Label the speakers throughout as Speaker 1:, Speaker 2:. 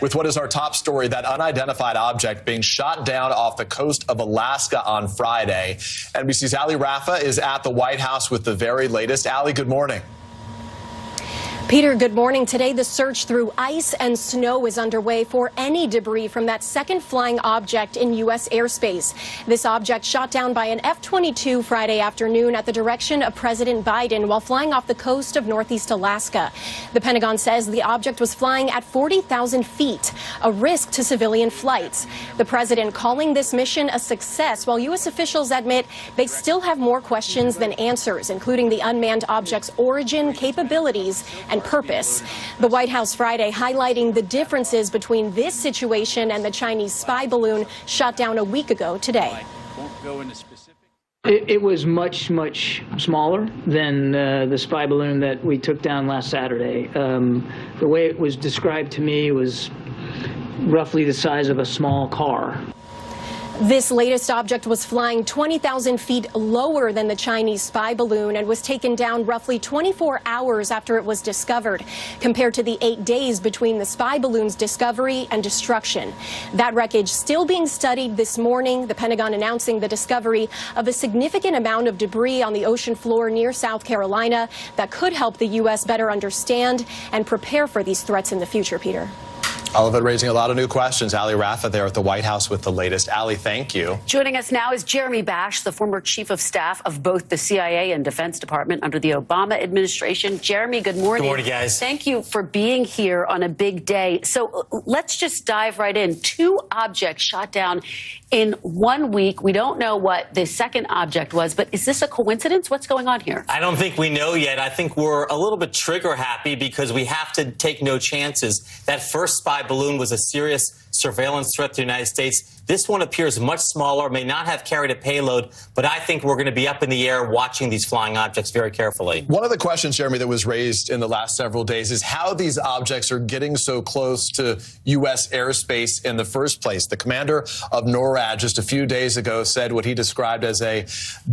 Speaker 1: with what is our top story, that unidentified object being shot down off the coast of Alaska on Friday. NBC's Ali Rafa is at the White House with the very latest. Ali, good morning.
Speaker 2: Peter, good morning. Today, the search through ice and snow is underway for any debris from that second flying object in U.S. airspace. This object shot down by an F-22 Friday afternoon at the direction of President Biden while flying off the coast of northeast Alaska. The Pentagon says the object was flying at 40,000 feet, a risk to civilian flights. The president calling this mission a success, while U.S. officials admit they still have more questions than answers, including the unmanned object's origin, capabilities, and purpose. The White House Friday highlighting the differences between this situation and the Chinese spy balloon shot down a week ago today.
Speaker 3: It was much smaller than the spy balloon that we took down last Saturday. The way it was described to me was roughly the size of a small car.
Speaker 2: This latest object was flying 20,000 feet lower than the Chinese spy balloon and was taken down roughly 24 hours after it was discovered, compared to the 8 days between the spy balloon's discovery and destruction. That wreckage still being studied this morning, the Pentagon announcing the discovery of a significant amount of debris on the ocean floor near South Carolina that could help the U.S. better understand and prepare for these threats in the future, Peter.
Speaker 1: All of it raising a lot of new questions. Ali Rafa there at the White House with the latest. Ali, thank you.
Speaker 4: Joining us now is Jeremy Bash, the former chief of staff of both the CIA and Defense Department under the Obama administration. Jeremy, good morning.
Speaker 5: Good morning, guys.
Speaker 4: Thank you for being here on a big day. So let's just dive right in. 2 objects shot down in 1 week. We don't know what the second object was, but is this a coincidence? What's going on here?
Speaker 5: I don't think we know yet. I think we're a little bit trigger happy because we have to take no chances. That first spy balloon was a serious surveillance threat to the United States. This one appears much smaller, may not have carried a payload, but I think we're going to be up in the air watching these flying objects very carefully.
Speaker 1: One of the questions, Jeremy, that was raised in the last several days is how these objects are getting so close to U.S. airspace in the first place. The commander of NORAD just a few days ago said what he described as a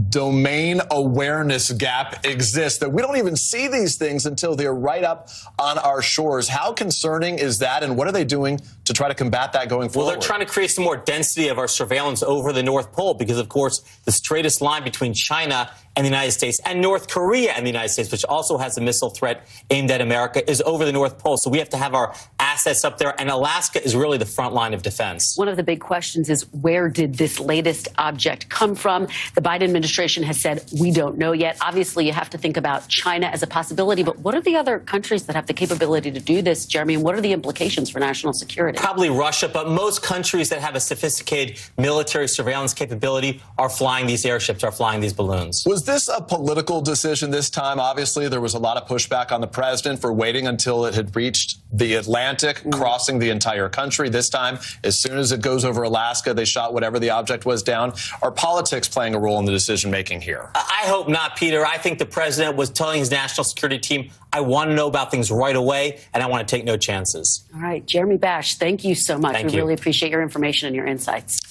Speaker 1: domain awareness gap exists, that we don't even see these things until they're right up on our shores. How concerning is that, and what are they doing to try to combat that going forward?
Speaker 5: Well, they're trying to create some more density of our surveillance over the North Pole because, of course, the straightest line between China and the United States and North Korea and the United States, which also has a missile threat aimed at America, is over the North Pole. So we have to have our assets up there, and Alaska is really the front line of defense.
Speaker 4: One of the big questions is, where did this latest object come from? The Biden administration has said we don't know yet. Obviously, you have to think about China as a possibility, but what are the other countries that have the capability to do this, Jeremy, and what are the implications for national security?
Speaker 5: Probably Russia, but most countries that have a sophisticated military surveillance capability are flying these airships, are flying these balloons.
Speaker 1: Was this a political decision this time? Obviously, there was a lot of pushback on the president for waiting until it had reached the Atlantic, crossing the entire country. This time, as soon as it goes over Alaska, they shot whatever the object was down. Are politics playing a role in the decision-making here?
Speaker 5: I hope not, Peter. I think the president was telling his national security team, I want to know about things right away, and I want to take no chances.
Speaker 4: All right, Jeremy Bash, thank you so much.
Speaker 5: Thank
Speaker 4: We
Speaker 5: you.
Speaker 4: really appreciate your information and your insights.